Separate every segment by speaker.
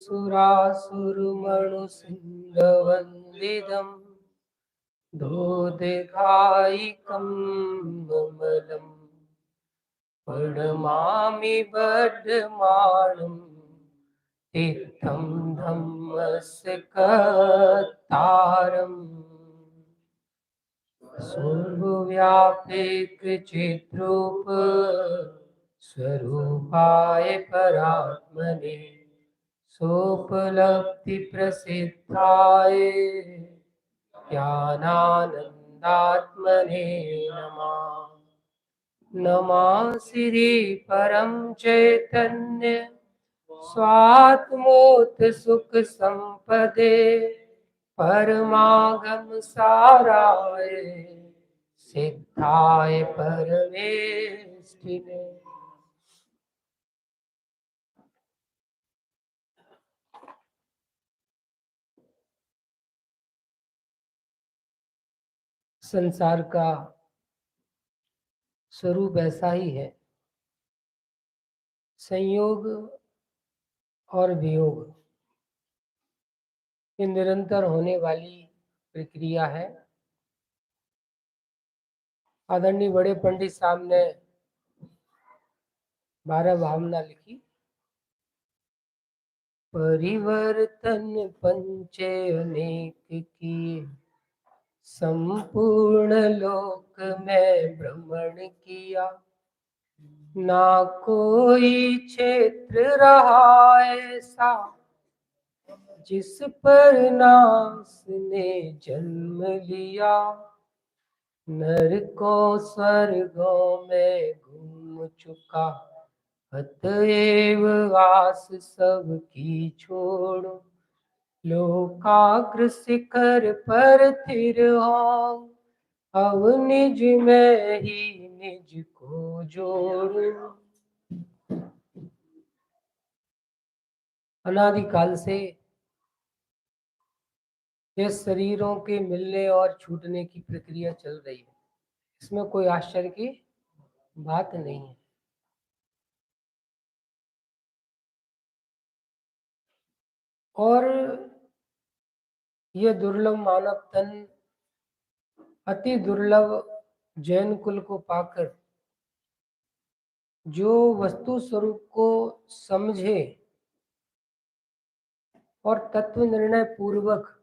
Speaker 1: सुरासुरमणुसिंहवन्दितम् दोदघायिकं ममलम् प्रणमामि वर्धमानं तीर्थं धम्मस्य कर्तारम् सर्वव्यापीक चिद्रूप स्वरूपाय परात्मने सोपलब्धि प्रसिद्धाय ज्ञानानन्दात्मने नमः। नमः श्री परम चैतन्य स्वात्मोत सुख संपदे परमागम साराय सिद्धाय परमेष्ठिने। संसार का स्वरूप ऐसा ही है, संयोग और वियोग ये निरंतर होने वाली प्रक्रिया है। आदरणीय बड़े पंडित साहब ने 12 भावना लिखी। परिवर्तन पंचे अनेक किए संपूर्ण लोक में भ्रमण किया ना कोई क्षेत्र रहा ऐसा जिस पर नास ने जन्म लिया। नरकों स्वर्गों में घूम चुका अतएव आस सब की छोड़ो लोकाग्र शिखर पर थिर हो अब निज में ही निज को जोड़ो। अनादिकाल से ये शरीरों के मिलने और छूटने की प्रक्रिया चल रही है, इसमें कोई आश्चर्य की बात नहीं है। और ये दुर्लभ मानव तन अति दुर्लभ जैन कुल को पाकर जो वस्तु स्वरूप को समझे और तत्व निर्णय पूर्वक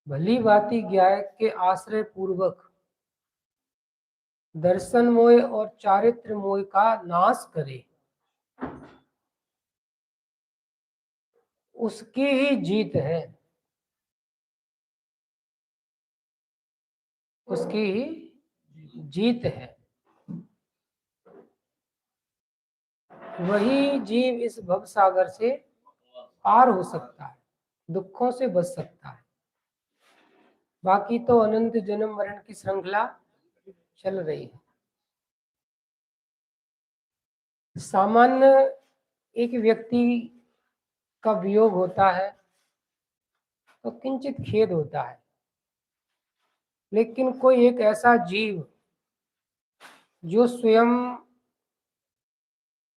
Speaker 1: भली भांति ज्ञान के आश्रय पूर्वक दर्शन मोह और चारित्र मोह का नाश करे, उसकी ही जीत है, उसकी ही जीत है। वही जीव इस भव सागर से पार हो सकता है, दुखों से बच सकता है। बाकी तो अनंत जन्म मरण की श्रृंखला चल रही है। सामान्य एक व्यक्ति का वियोग होता है तो किंचित खेद होता है, लेकिन कोई एक ऐसा जीव जो स्वयं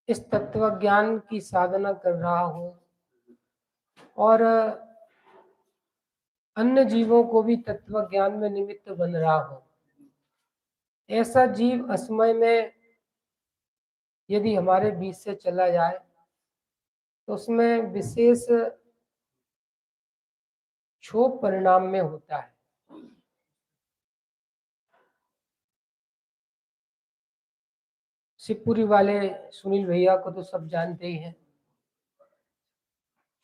Speaker 1: इस तत्व ज्ञान की साधना कर रहा हो और अन्य जीवों को भी तत्व ज्ञान में निमित्त बन रहा हो, ऐसा जीव असमय में यदि हमारे बीच से चला जाए तो उसमें विशेष क्षोभ परिणाम में होता है। शिवपुरी वाले सुनील भैया को तो सब जानते ही हैं।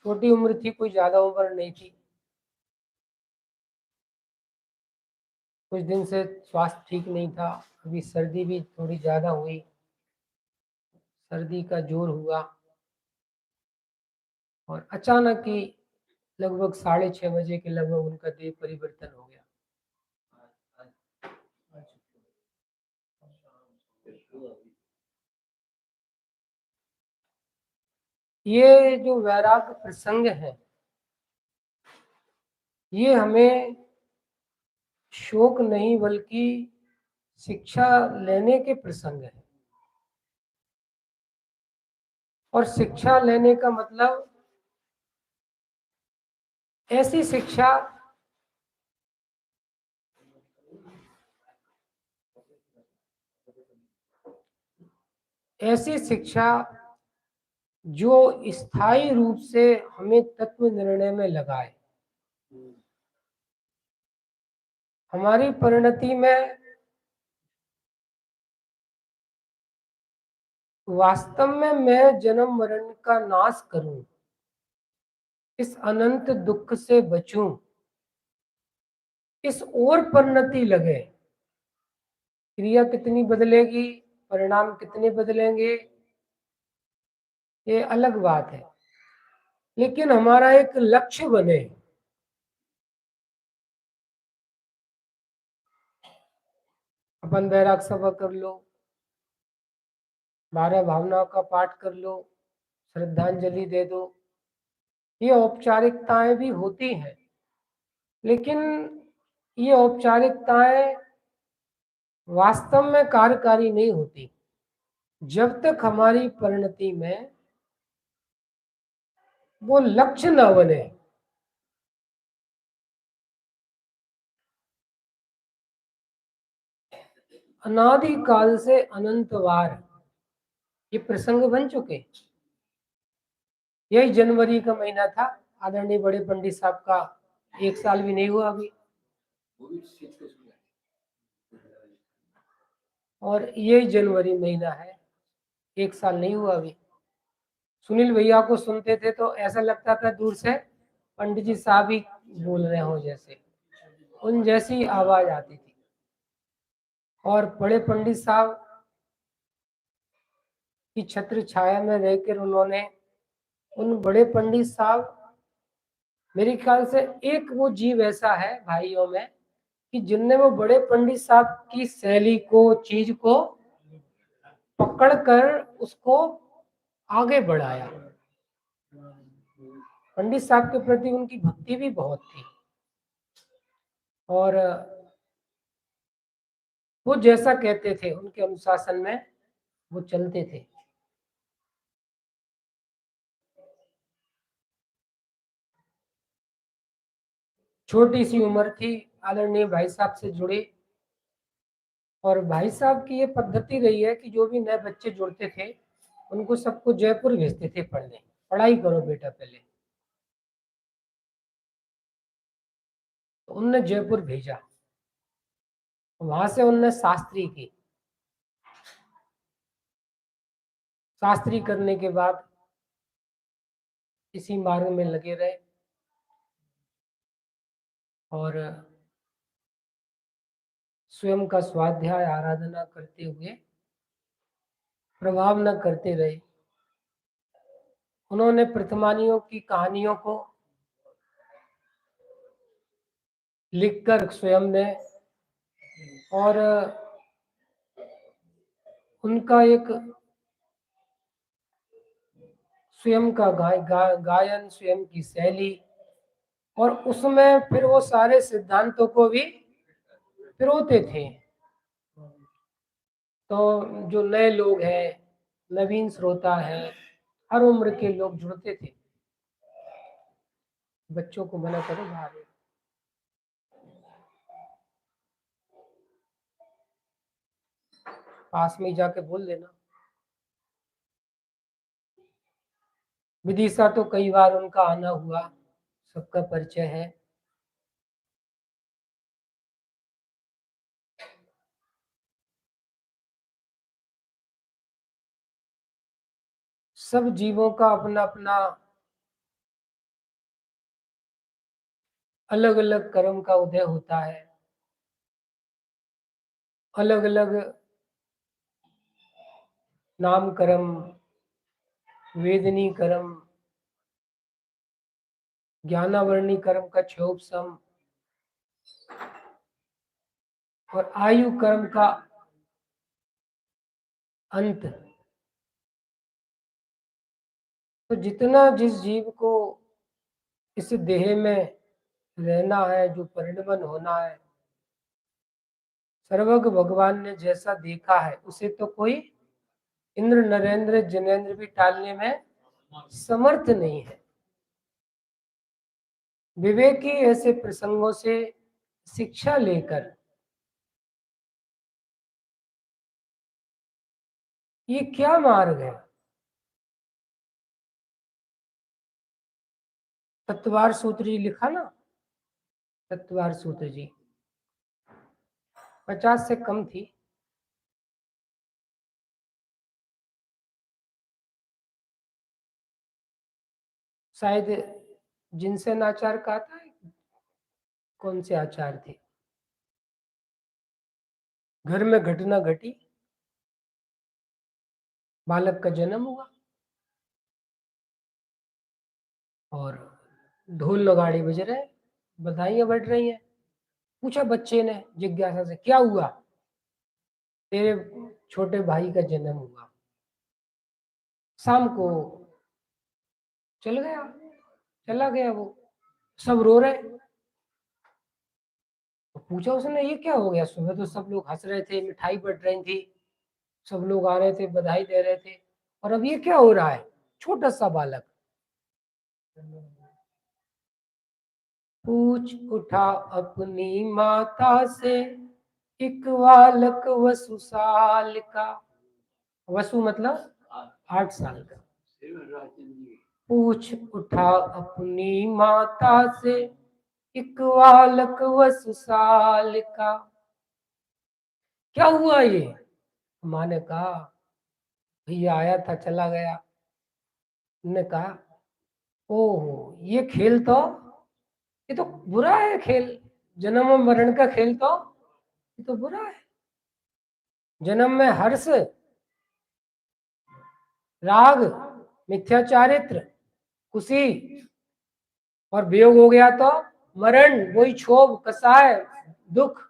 Speaker 1: छोटी उम्र थी, कोई ज्यादा उम्र नहीं थी। कुछ दिन से स्वास्थ्य ठीक नहीं था, अभी सर्दी भी थोड़ी ज्यादा हुई, सर्दी का जोर हुआ और अचानक ही लगभग 6:30 बजे के लगभग उनका देह परिवर्तन हो गया। ये जो वैराग्य प्रसंग है, ये हमें शोक नहीं बल्कि शिक्षा लेने के प्रसंग है। और शिक्षा लेने का मतलब ऐसी शिक्षा जो स्थायी रूप से हमें तत्व निर्णय में लगाए, हमारी परिणति में वास्तव में मैं जन्म मरण का नाश करूं, इस अनंत दुख से बचूं, इस और परिणति लगे। क्रिया कितनी बदलेगी, परिणाम कितने बदलेंगे, ये अलग बात है, लेकिन हमारा एक लक्ष्य बने। अपन बैराग सभा कर लो, 12 भावनाओं का पाठ कर लो, श्रद्धांजलि दे दो, ये औपचारिकताएं भी होती हैं, लेकिन ये औपचारिकताएं वास्तव में कार्यकारी नहीं होती जब तक हमारी परिणति में वो लक्ष्य न बने। अनादि काल से अनंतवार ये प्रसंग बन चुके। यही जनवरी का महीना था, आदरणीय बड़े पंडित साहब का 1 साल भी नहीं हुआ अभी, और यही जनवरी महीना है, 1 साल नहीं हुआ अभी। सुनील भैया को सुनते थे तो ऐसा लगता था दूर से पंडित जी साहब ही बोल रहे हो, जैसे उन जैसी आवाज आती थी। और बड़े पंडित साहब की छत्र छाया में रहकर उन्होंने, उन बड़े पंडित साहब, मेरे ख्याल से एक वो जीव ऐसा है भाइयों में कि जिनने वो बड़े पंडित साहब की शैली को, चीज को पकड़कर उसको आगे बढ़ाया। पंडित साहब के प्रति उनकी भक्ति भी बहुत थी, और वो जैसा कहते थे उनके अनुशासन में वो चलते थे। छोटी सी उम्र थी, आदरणीय भाई साहब से जुड़े, और भाई साहब की ये पद्धति रही है कि जो भी नए बच्चे जुड़ते थे उनको सबको जयपुर भेजते थे पढ़ने, पढ़ाई करो बेटा पहले। तो उनने जयपुर भेजा, वहां से उनने शास्त्री की, शास्त्री करने के बाद इसी मार्ग में लगे रहे, और स्वयं का स्वाध्याय आराधना करते हुए प्रभाव न करते रहे। उन्होंने प्रथमानियों की कहानियों को लिखकर स्वयं ने, और उनका एक स्वयं का गायन, स्वयं की शैली, और उसमें फिर वो सारे सिद्धांतों को भी पिरोते थे। तो जो नए लोग हैं, नवीन श्रोता है, हर उम्र के लोग जुड़ते थे। बच्चों को मना करो बाहर, पास में ही जाके बोल देना। विदिशा तो कई बार उनका आना हुआ, सबका परिचय है। सब जीवों का अपना अपना अलग अलग कर्म का उदय होता है, अलग अलग नाम कर्म, वेदनी कर्म, ज्ञानावर्णी कर्म का क्षोभसम, और आयु कर्म का अंत। तो जितना जिस जीव को इस देह में रहना है, जो परिणमन होना है, सर्वज्ञ भगवान ने जैसा देखा है उसे तो कोई इंद्र नरेंद्र जिनेंद्र भी टालने में समर्थ नहीं है। विवेकी ऐसे प्रसंगों से शिक्षा लेकर ये क्या मार्ग है, तत्वार सूत्र जी लिखा ना, तत्वार सूत्र जी 50 से कम थी। शायद जिनसे नाचार कहा था, कौन से आचार थे। घर में घटना घटी, बालक का जन्म हुआ और ढोल नगाड़े बज रहे, बधाइयां बढ़ रही हैं। पूछा बच्चे ने जिज्ञासा से, क्या हुआ? तेरे छोटे भाई का जन्म हुआ। शाम को चला गया वो, सब रो रहे। तो पूछा उसने, ये क्या हो गया? सुबह तो सब लोग हंस रहे थे, मिठाई बट रही थी, सब लोग आ रहे थे, बधाई दे रहे थे, और अब ये क्या हो रहा है? छोटा सा बालक पूछ उठा अपनी माता से, एक बालक वसु साल का। वसु मतलब 8 साल का। पूछ उठा अपनी माता से, एक बालक वसु साल का। क्या हुआ ये? माँ ने कहा, भैया आया था चला गया। ने कहा, ओहो, ये तो बुरा है खेल, जन्म और मरण का खेल, तो ये तो बुरा है। जन्म में हर्ष, राग, मिथ्याचारित्र, खुशी, और वियोग हो गया तो मरण, वही क्षोभ, कसाय, दुख।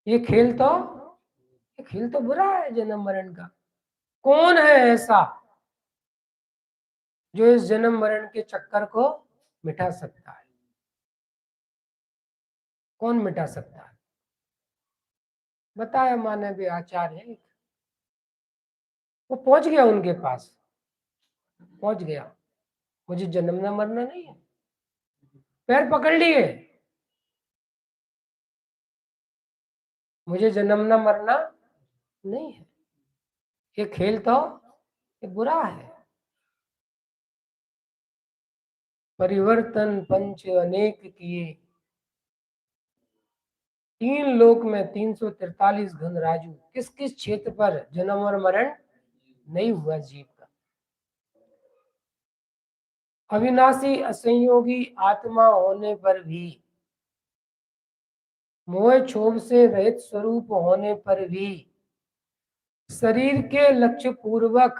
Speaker 1: ये खेल तो बुरा है जन्म मरण का। कौन है ऐसा जो इस जन्म मरण के चक्कर को मिटा सकता है? कौन मिटा सकता है? बताया मानवीय आचार्य है, वो पहुंच गया उनके पास, पहुंच गया। मुझे जन्मना मरना नहीं है, पैर पकड़ लिए, मुझे जन्मना मरना नहीं है, ये खेल तो ये बुरा है। परिवर्तन पंच अनेक किए, 3 लोक में 343 घन राजू, किस किस क्षेत्र पर जन्म और मरण नहीं हुआ जीव का? अविनाशी असंयोगी आत्मा होने पर भी, मोह क्षोभ से रहित स्वरूप होने पर भी, शरीर के लक्ष्य पूर्वक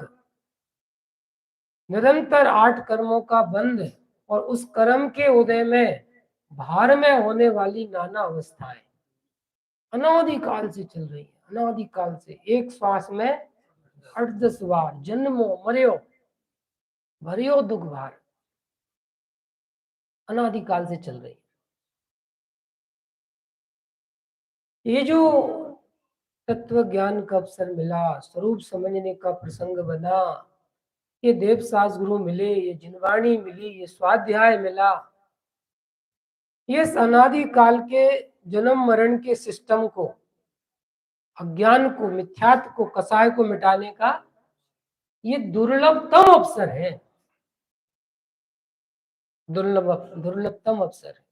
Speaker 1: निरंतर 8 कर्मों का बंध और उस कर्म के उदय में भार में होने वाली नाना अवस्थाएं अनादिकाल से चल रही है। अनादिकाल से एक श्वास में 8-10 बार जन्मो मरियो भरियो दुख भार, अनादिकाल से चल रही है। ये जो तत्व ज्ञान का अवसर मिला, स्वरूप समझने का प्रसंग बना, ये देवसास गुरु मिले, ये जिनवाणी मिली, ये स्वाध्याय मिला, ये अनादि काल के जन्म मरण के सिस्टम को, अज्ञान को, मिथ्यात्व को, कसाय को मिटाने का ये दुर्लभतम अवसर है, दुर्लभतम अवसर है।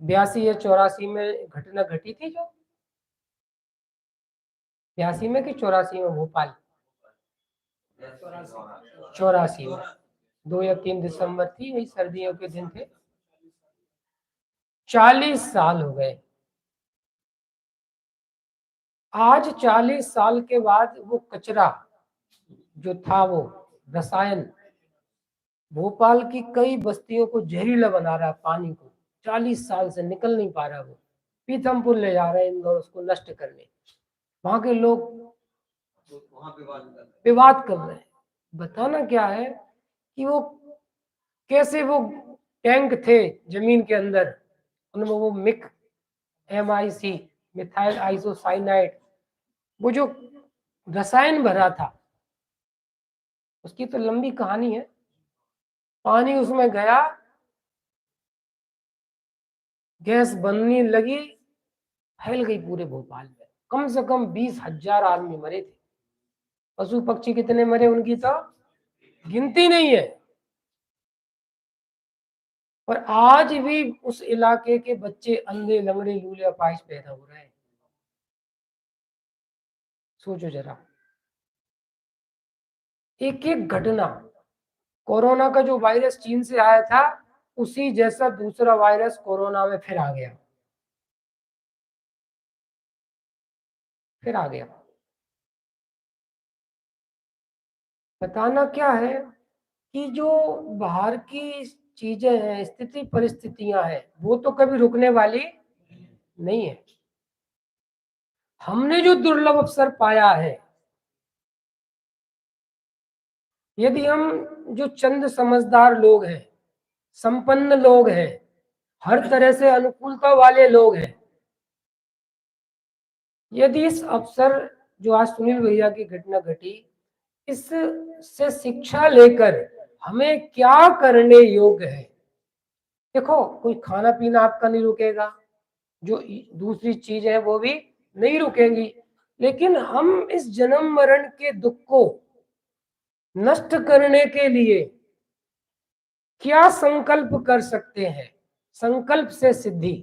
Speaker 1: बयासी या 84 में घटना घटी थी, जो 82 में कि 84 में, भोपाल 84 में 2 या 3 दिसंबर थी, वही सर्दियों के दिन थे। 40 साल हो गए। आज 40 साल के बाद वो कचरा जो था, वो रसायन भोपाल की कई बस्तियों को जहरीला बना रहा है, पानी को 40 साल से निकल नहीं पा रहा। वो पीथमपुर ले जा रहे हैं इंदौर उसको नष्ट करने, वहां के लोग विवाद कर रहे हैं। बताना क्या है कि वो कैसे, वो टैंक थे जमीन के अंदर, उनमें वो MIC मिथाइल आइसोसाइनाइड, वो जो रसायन भरा था, उसकी तो लंबी कहानी है। पानी उसमें गया, गैस बनने लगी, फैल गई पूरे भोपाल में। कम से कम 20,000 आदमी मरे थे। पशु पक्षी कितने मरे उनकी तो गिनती नहीं है। और आज भी उस इलाके के बच्चे अंधे, लंगड़े, लूले, अपाहिज पैदा हो रहे हैं। सोचो जरा, एक एक घटना। कोरोना का जो वायरस चीन से आया था, उसी जैसा दूसरा वायरस कोरोना में फिर आ गया, फिर आ गया। बताना क्या है कि जो बाहर की चीजें हैं, स्थिति परिस्थितियां हैं, वो तो कभी रुकने वाली नहीं है। हमने जो दुर्लभ अवसर पाया है, यदि हम जो चंद समझदार लोग हैं, संपन्न लोग हैं, हर तरह से अनुकूलता वाले लोग हैं, यदि इस अवसर जो आज सुनील भैया की घटना घटी, इससे शिक्षा लेकर हमें क्या करने योग्य है। देखो, कोई खाना पीना आपका नहीं रुकेगा, जो दूसरी चीज है वो भी नहीं रुकेंगी, लेकिन हम इस जन्म मरण के दुख को नष्ट करने के लिए क्या संकल्प कर सकते हैं। संकल्प से सिद्धि,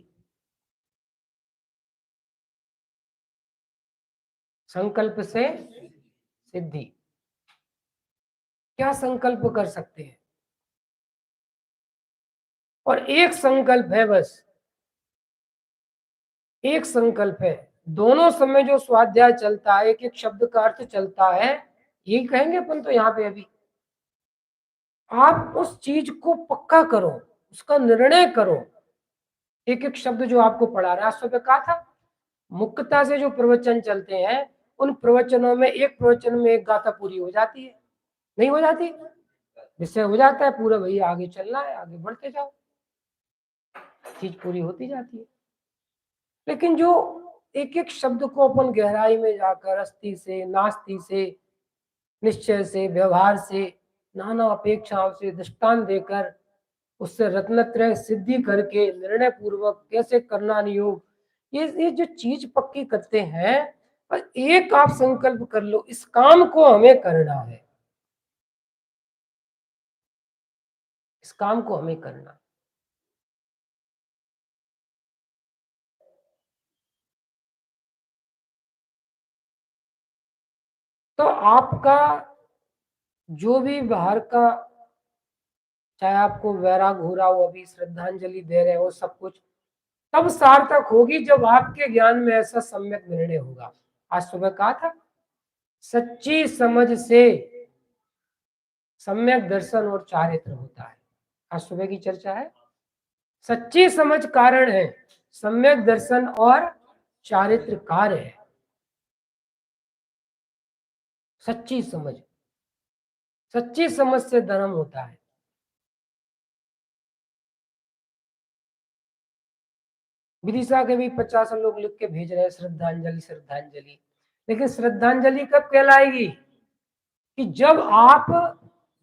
Speaker 1: संकल्प से सिद्धि। क्या संकल्प कर सकते हैं? और एक संकल्प है, बस एक संकल्प है। दोनों समय जो स्वाध्याय चलता है, एक एक शब्द का अर्थ चलता है, यही कहेंगे अपन तो यहाँ पे अभी। आप उस चीज को पक्का करो, उसका निर्णय करो। एक एक शब्द जो आपको पढ़ा रहा है, आज सुबह कहा था, मुख्यता से जो प्रवचन चलते हैं, उन प्रवचनों में एक प्रवचन में एक गाथा पूरी हो जाती है, नहीं हो जाती? जिससे हो जाता है पूरा, भैया आगे चलना है, आगे बढ़ते जाओ, चीज पूरी होती जाती है। लेकिन जो एक एक शब्द को अपन गहराई में जाकर अस्थि से, नास्ति से, निश्चय से, व्यवहार से, नाना अपेक्षाओं से दृष्टांत देकर, उससे रत्नत्रय सिद्धि करके निर्णय पूर्वक कैसे करना नियोग, ये जो चीज पक्की करते हैं, और एक आप संकल्प कर लो, इस काम को हमें करना है, इस काम को हमें करना। तो आपका जो भी बाहर का, चाहे आपको वैराग हो रहा हो, अभी श्रद्धांजलि दे रहे हो, सब कुछ तब सार्थक होगी जब आपके ज्ञान में ऐसा सम्यक निर्णय होगा। आज सुबह कहा था, सच्ची समझ से सम्यक दर्शन और चारित्र होता है। आज सुबह की चर्चा है, सच्ची समझ कारण है, सम्यक दर्शन और चारित्र कार्य है। सच्ची समझ, सच्ची समझ से धर्म होता है। विदिशा के भी 50 लोग लिख के भेज रहे हैं, श्रद्धांजलि श्रद्धांजलि। लेकिन श्रद्धांजलि कब कहलाएगी? कि जब आप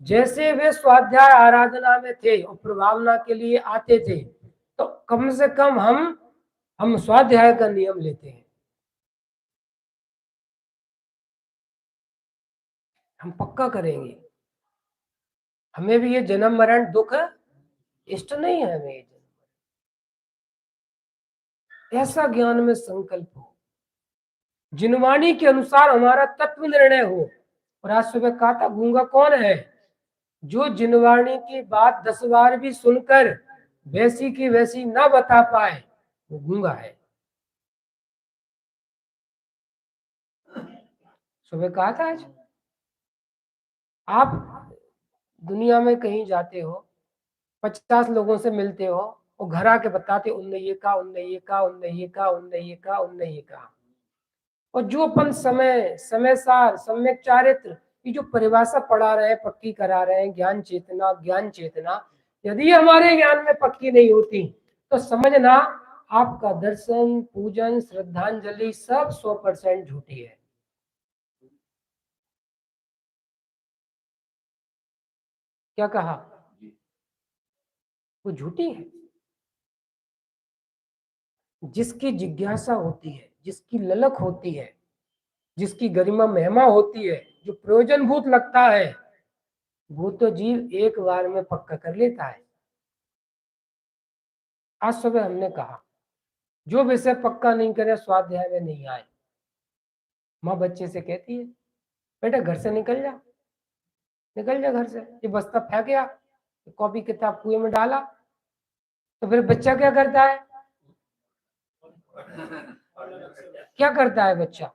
Speaker 1: जैसे वे स्वाध्याय आराधना में थे और प्रभावना के लिए आते थे, तो कम से कम हम स्वाध्याय का नियम लेते हैं, हम पक्का करेंगे। हमें भी ये जन्म मरण दुख इष्ट नहीं है, हमें ऐसा ज्ञान में संकल्प हो, जिनवाणी के अनुसार हमारा तत्व निर्णय हो। और आज सुबह कहा था, गूंगा कौन है? जो जिनवाणी की बात 10 बार भी सुनकर वैसी की वैसी ना बता पाए, वो गूंगा है। सुबह कहा था, आज आप दुनिया में कहीं जाते हो, 50 लोगों से मिलते हो, और घर आके बताते, उनने ये कहा, उनने ये कहा, उनने ये कहा, उनने ये कहा, उनने ये कहा। और जो अपन समय, समय सार, सम्यक चारित्र, ये जो परिभाषा पढ़ा रहे हैं, पक्की करा रहे हैं, ज्ञान चेतना, ज्ञान चेतना, यदि हमारे ज्ञान में पक्की नहीं होती, तो समझना आपका दर्शन, पूजन, श्रद्धांजलि सब 100% झूठी है। क्या कहा? वो झूठी है। जिसकी जिज्ञासा होती है, जिसकी ललक होती है, जिसकी गरिमा महिमा होती है, जो प्रयोजनभूत लगता है, वो तो जीव एक बार में पक्का कर लेता है। आज सुबह हमने कहा जो विषय पक्का नहीं करे स्वाध्याय में नहीं आए। माँ बच्चे से कहती है बेटा घर से निकल जा, निकल जा घर से, ये बस्ता फेंक गया, कॉपी किताब कुएं में डाला, तो फिर बच्चा क्या करता है? क्या करता है बच्चा?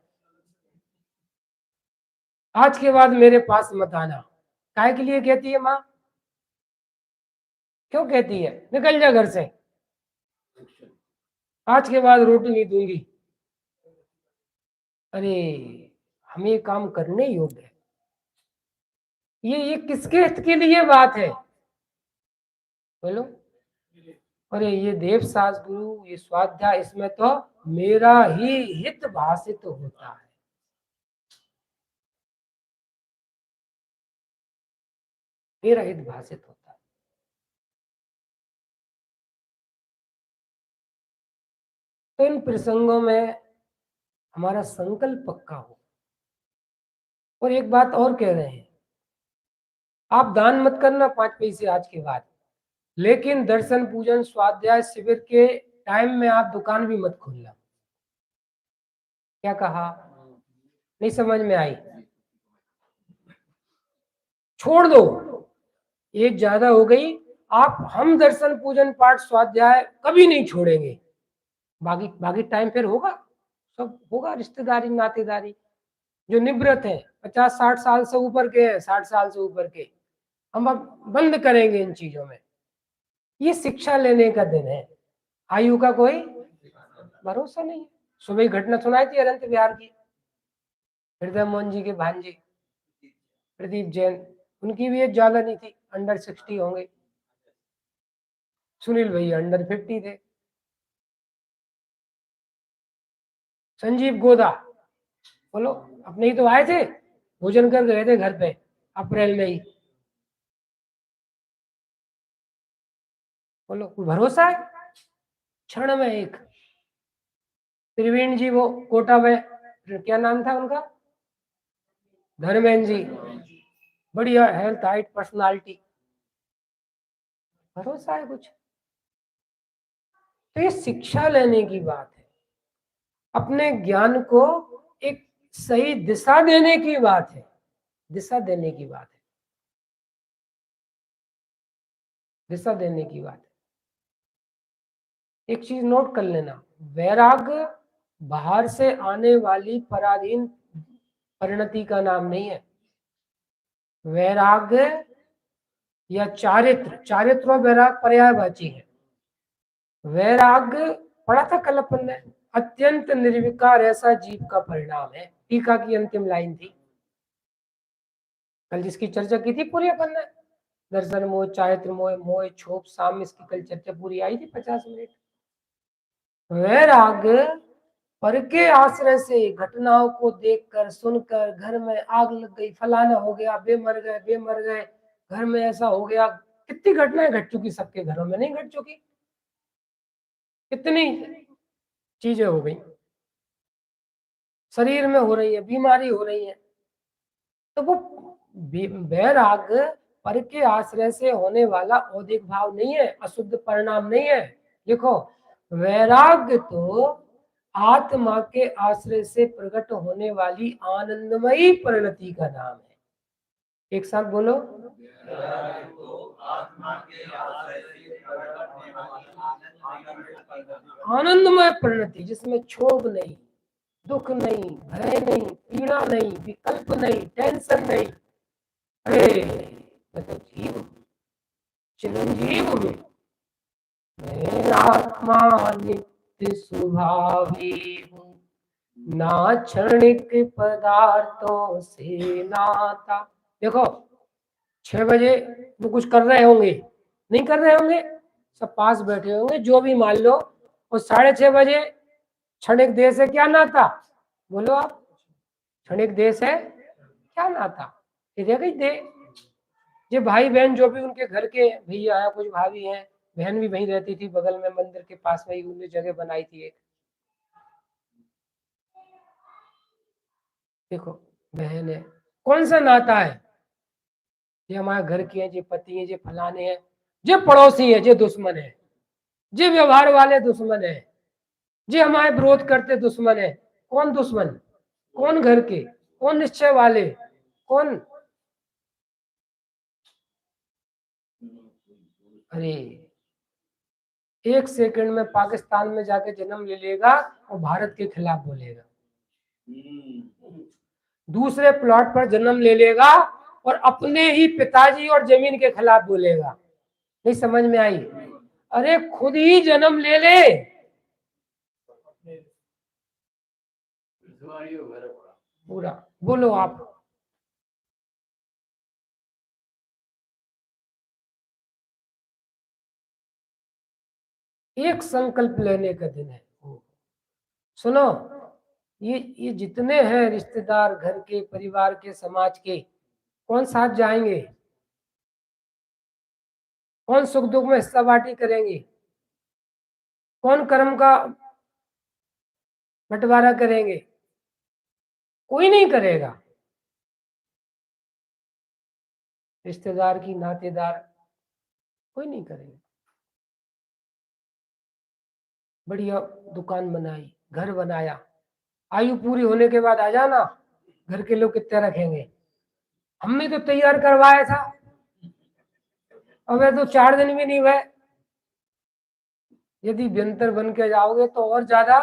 Speaker 1: आज के बाद मेरे पास मत आना। काय के लिए कहती है माँ? क्यों कहती है? निकल जा घर से, आज के बाद रोटी नहीं दूंगी। अरे हम ये काम करने योग्य है? ये किसके हित के लिए बात है? बोलो। अरे ये देव सास गुरु, ये स्वाध्याय, इसमें तो मेरा ही हित भाषित होता है। मेरा हित भाषित होता है। तो इन प्रसंगों में हमारा संकल्प पक्का हो। और एक बात और कह रहे हैं, आप दान मत करना 5 पैसे आज के बाद, लेकिन दर्शन, पूजन, स्वाध्याय शिविर के टाइम में आप दुकान भी मत खोलना। क्या कहा? नहीं समझ में आई? छोड़ दो, एक ज्यादा हो गई। हम दर्शन, पूजन, पाठ, स्वाध्याय कभी नहीं छोड़ेंगे। बाकी बाकी टाइम फिर होगा, सब होगा, रिश्तेदारी, नातेदारी। जो निवृत्त है, 50-60 साल से ऊपर के हैं, 60 साल से ऊपर के, हम अब बंद करेंगे इन चीजों में। ये शिक्षा लेने का दिन है, आयु का कोई भरोसा नहीं। सुबह घटना सुनाई थी अनंत विहार की, हृदय मोहन जी के भांजे प्रदीप जैन, उनकी भी एज ज्यादा नहीं थी, अंडर 60 होंगे। सुनील भैया अंडर 50 थे। संजीव गोदा, बोलो, अपने ही तो आए थे, भोजन कर गए थे घर पे अप्रैल में ही। बोलो, कोई भरोसा है? क्षण में एक। त्रिवेणी जी, वो कोटा में, क्या नाम था उनका? धर्मेंद्र जी, बढ़िया हेल्थ, हाइट, पर्सनालिटी। भरोसा है कुछ? तो ये शिक्षा लेने की बात है, अपने ज्ञान को एक सही दिशा देने की बात है, दिशा देने की बात है, दिशा देने की बात है। एक चीज नोट कर लेना, वैराग्य बाहर से आने वाली पराधीन परिणति का नाम नहीं है। वैराग्य या चारित्र, चारित्र और वैराग पर्यायवाची है। वैराग्य पढ़ा था कल अपन ने, अत्यंत निर्विकार ऐसा जीव का परिणाम है, टीका की अंतिम लाइन थी कल, जिसकी चर्चा की थी पूरी अपन ने। दर्शन मोह, चारित्र मोह, मोह क्षोभ, साम्य, इसकी कल चर्चा पूरी आई थी 50 मिनट। वैराग्य पर के आश्रय से घटनाओं को देखकर, सुनकर, घर में आग लग गई, फलाना हो गया, बे मर गए, घर में ऐसा हो गया, कितनी घटनाएं घट चुकी, सबके घरों में नहीं घट चुकी? कितनी चीजें हो गई, शरीर में हो रही है, बीमारी हो रही है। तो वो वैराग्य पर के आश्रय से होने वाला औदिक भाव नहीं है, अशुद्ध परिणाम नहीं है। देखो, वैराग्य तो आत्मा के आश्रय से प्रकट होने वाली आनंदमयी परिणति का नाम है। एक साथ बोलो, आनंदमय परिणति, जिसमें क्षोभ नहीं, दुख नहीं, भय नहीं, पीड़ा नहीं, विकल्प नहीं, टेंशन नहीं। अरे मैं तो जीव, चिरंजीव हूँ, मैं आत्मा नित्य स्वभावी हूँ, ना क्षणिक पदार्थों से नाता। देखो, 6 बजे वो कुछ कर रहे होंगे, नहीं कर रहे होंगे, सब पास बैठे होंगे, जो भी मान लो, और 6:30 बजे क्षणिक देह से क्या नाता? बोलो आप, क्षणिक देह से क्या नाता? ये रह गई देह। ये भाई बहन जो भी उनके घर के भैया है, कुछ भाभी हैं, बहन भी वहीं रहती थी बगल में मंदिर के पास में ही, उन्होंने जगह बनाई थी एक। देखो बहन है, कौन सा नाता है? ये हमारे घर की है, ये पति है, ये फलाने हैं, ये पड़ोसी है, ये दुश्मन है, ये व्यवहार वाले दुश्मन है, ये हमारे विरोध करते दुश्मन है। कौन दुश्मन? कौन घर के? कौन निश्चय वाले? कौन? अरे 1 सेकंड में पाकिस्तान में जाके जन्म ले लेगा और भारत के खिलाफ बोलेगा। दूसरे प्लॉट पर जन्म ले लेगा और अपने ही पिताजी और जमीन के खिलाफ बोलेगा। नहीं समझ में आई? अरे खुद ही जन्म ले ले। पूरा बोलो आप। एक संकल्प लेने का दिन है। सुनो, ये जितने हैं रिश्तेदार, घर के, परिवार के, समाज के, कौन साथ जाएंगे? कौन सुख दुख में हिस्सा बांटी करेंगे? कौन कर्म का बंटवारा करेंगे? कोई नहीं करेगा। रिश्तेदार की, नातेदार, कोई नहीं करेगा। बढ़िया दुकान बनाई, घर बनाया, आयु पूरी होने के बाद आ जाना, घर के लोग कितने रखेंगे? हमने तो तैयार करवाया था, अब तो 4 दिन भी नहीं हुए। यदि व्यंतर बन के जाओगे तो और ज्यादा।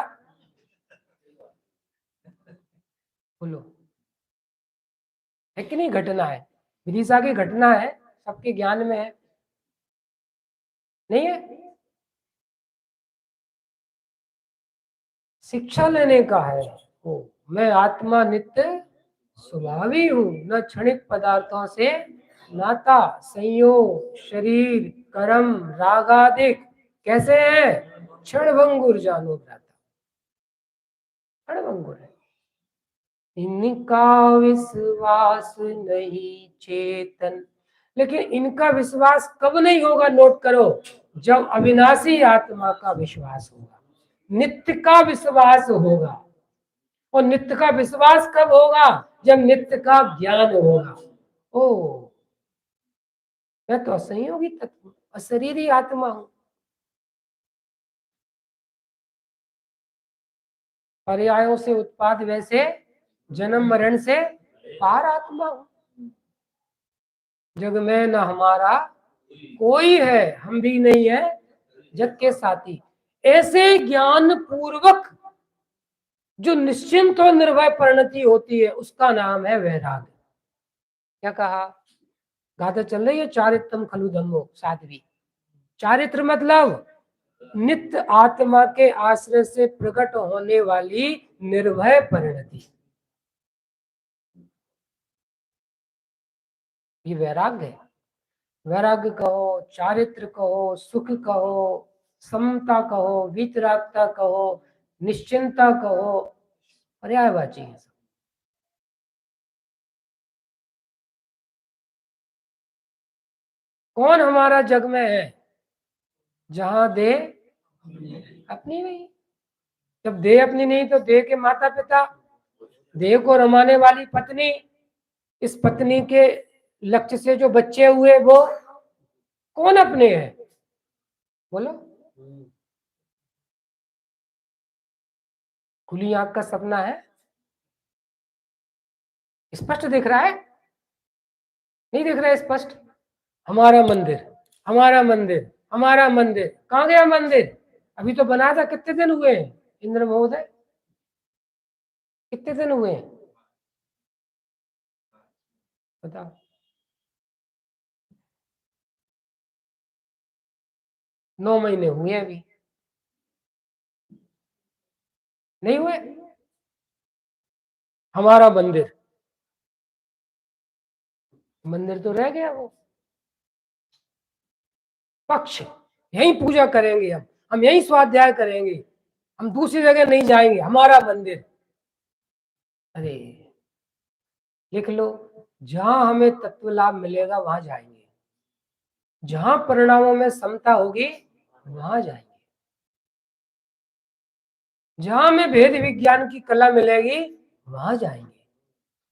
Speaker 1: बोलो, है कि नहीं? घटना है, विदिशा की घटना है, सबके ज्ञान में है, नहीं है? शिक्षा लेने का है। ओ, मैं आत्मा नित्य स्वभावी हूँ, न क्षणिक पदार्थों से नाता, संयोग, शरीर, कर्म, रागादिक कैसे है? क्षणभंगुर जानो भ्राता, क्षणभंगुर है। इनका विश्वास नहीं चेतन। लेकिन इनका विश्वास कब नहीं होगा? नोट करो, जब अविनाशी आत्मा का विश्वास होगा, नित्य का विश्वास होगा। और नित्य का विश्वास कब होगा? जब नित्य का ज्ञान होगा। ओ, मैं तो असंयोगी तत्व, अशरीरी आत्मा हूं, पर्यायों से उत्पाद, वैसे जन्म मरण से पार आत्मा हूं। जग में न हमारा कोई है, हम भी नहीं है जग के साथी। ऐसे ज्ञान पूर्वक जो निश्चिंत और निर्भय परिणति होती है, उसका नाम है वैराग्य। क्या कहा? गाथा चल रही है, चारित्रम खलु धम्मो, साध्वी। चारित्र मतलब नित्य आत्मा के आश्रय से प्रकट होने वाली निर्भय परिणति, ये वैराग्य है। वैराग्य कहो, चारित्र कहो, सुख कहो, समता कहो, वीतरागता कहो, निश्चिंता कहो, पर्यायवाची है। कौन हमारा जग में है? जहां देह अपनी नहीं। जब देह अपनी नहीं तो देह के माता पिता, देह को रमाने वाली पत्नी, इस पत्नी के लक्ष्य से जो बच्चे हुए वो कौन अपने हैं? बोलो। खुली आंख का सपना है, स्पष्ट दिख रहा है? नहीं दिख रहा है स्पष्ट? हमारा मंदिर, हमारा मंदिर, हमारा मंदिर, कहाँ गया मंदिर? अभी तो बना था, कितने दिन हुए हैं इंद्र महोदय? कितने दिन हुए हैं बताओ? नौ महीने हुए अभी, नहीं हुए? हमारा मंदिर, मंदिर तो रह गया वो। पक्ष, यही पूजा करेंगे हम, हम यही स्वाध्याय करेंगे, हम दूसरी जगह नहीं जाएंगे, हमारा मंदिर। अरे लिख लो, जहां हमें तत्व लाभ मिलेगा वहां जाएंगे, जहां परिणामों में समता होगी वहां जाएंगे, जहां हमें भेद विज्ञान की कला मिलेगी वहां जाएंगे।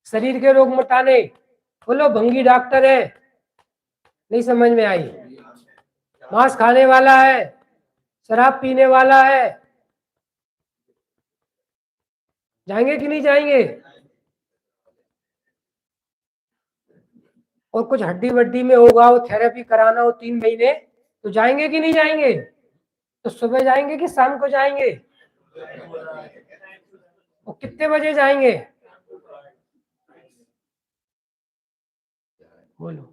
Speaker 1: शरीर के रोग मिटाने, बोलो भंगी डॉक्टर है, नहीं समझ में आई? मांस खाने वाला है, शराब पीने वाला है, जाएंगे कि नहीं जाएंगे? और कुछ हड्डी वड्डी में होगा, वो थेरेपी कराना हो 3 महीने, तो जाएंगे कि नहीं जाएंगे? तो सुबह जाएंगे कि शाम को जाएंगे? और कितने बजे जाएंगे? बोलो।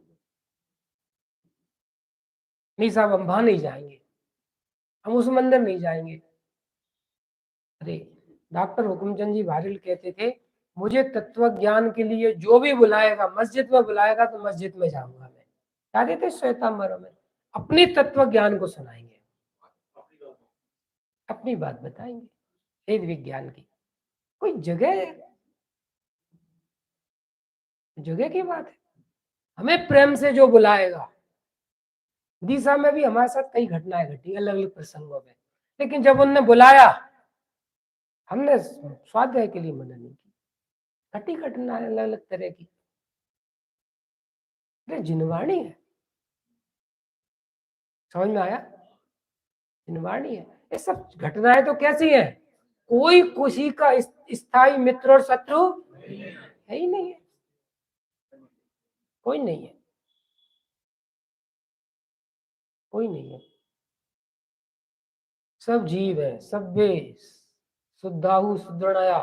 Speaker 1: नहीं साहब, हम वहां नहीं जाएंगे, हम उस मंदिर नहीं जाएंगे। अरे डॉक्टर हुकुमचंद जी भारिल कहते थे, मुझे तत्व ज्ञान के लिए जो भी बुलाएगा, मस्जिद में बुलाएगा तो मस्जिद में जाऊंगा मैं। कहते थे श्वेतांबरों में, अपनी तत्व ज्ञान को सुनाएंगे, अपनी बात बताएंगे, वेद विज्ञान की। कोई जगह जगह की बात है, हमें प्रेम से जो बुलाएगा। दिशा में भी हमारे साथ कई घटनाएं घटी अलग अलग प्रसंगों में, लेकिन जब उनने बुलाया, हमने स्वाध्याय के लिए मदद नहीं की। घटी घटनाएं अलग अलग तरह की, जिनवाणी है, समझ में आया? जिनवाणी है। ये सब घटनाएं तो कैसी है? कोई खुशी का स्थायी मित्र और शत्रु है ही नहीं है, कोई नहीं है, कोई नहीं है। सब जीव है, सभ्य शुद्धाहु सुदृढ़या,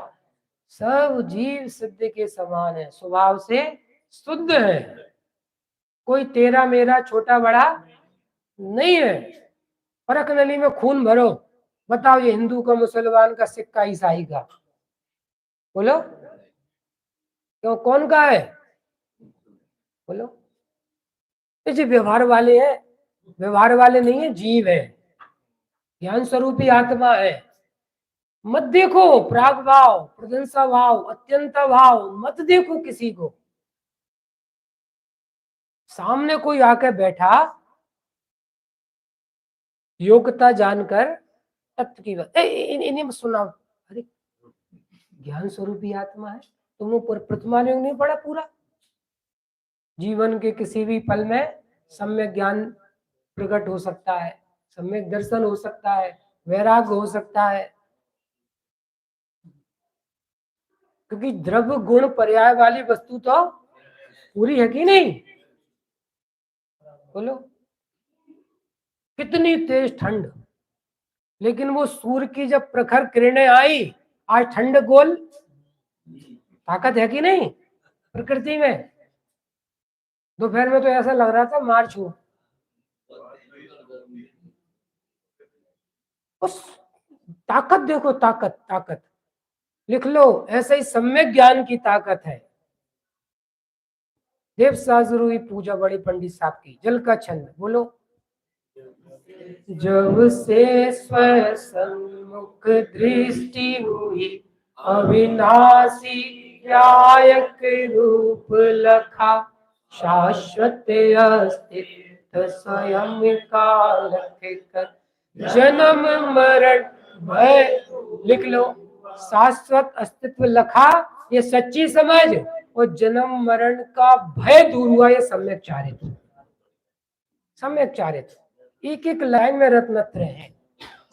Speaker 1: सब जीव सिद्ध के समान है, स्वभाव से शुद्ध है। कोई तेरा मेरा छोटा बड़ा नहीं है। परख नली में खून भरो, बताओ ये हिंदू का, मुसलमान का, सिख का, ईसाई का, बोलो क्यों, कौन का है? बोलो। ये जो व्यवहार वाले हैं, व्यवहार वाले नहीं है, जीव है, ज्ञान स्वरूपी आत्मा है। मत देखो प्राग भाव, प्रशंसा भाव, अत्यंत भाव, मत देखो किसी को। सामने कोई आके बैठा, योग्यता जानकर तत्व की बात इन्हें सुना, अरे ज्ञान स्वरूपी आत्मा है, तुम ऊपर प्रतिमालयों नहीं पड़ा पूरा। जीवन के किसी भी पल में सम्यक ज्ञान प्रकट हो सकता है, सम्यक दर्शन हो सकता है, वैराग्य हो सकता है, क्योंकि द्रव्य गुण पर्याय वाली वस्तु तो पूरी है कि नहीं? बोलो। कितनी तेज ठंड, लेकिन वो सूर्य की जब प्रखर किरणें आई, आज ठंड गोल, ताकत है कि नहीं प्रकृति में? दोपहर में तो ऐसा लग रहा था मार्च हो। उस ताकत देखो, ताकत ताकत लिख लो, ऐसे ही सम्यक ज्ञान की ताकत है। देव साजरू पूजा बड़ी पंडित साहब की, जल का छंद बोलो। जब से स्वयं सन्मुख दृष्टि हुई, अविनाशी गायक रूप लखा, शाश्वत अस्तित्व स्वयं का लख, जन्म मरण भय, लिख लो, शाश्वत अस्तित्व लखा, ये सच्ची समझ, और जन्म मरण का भय दूर हुआ, ये सम्यक चारित, सम्यक चारित। एक एक लाइन में रत्नत्र है,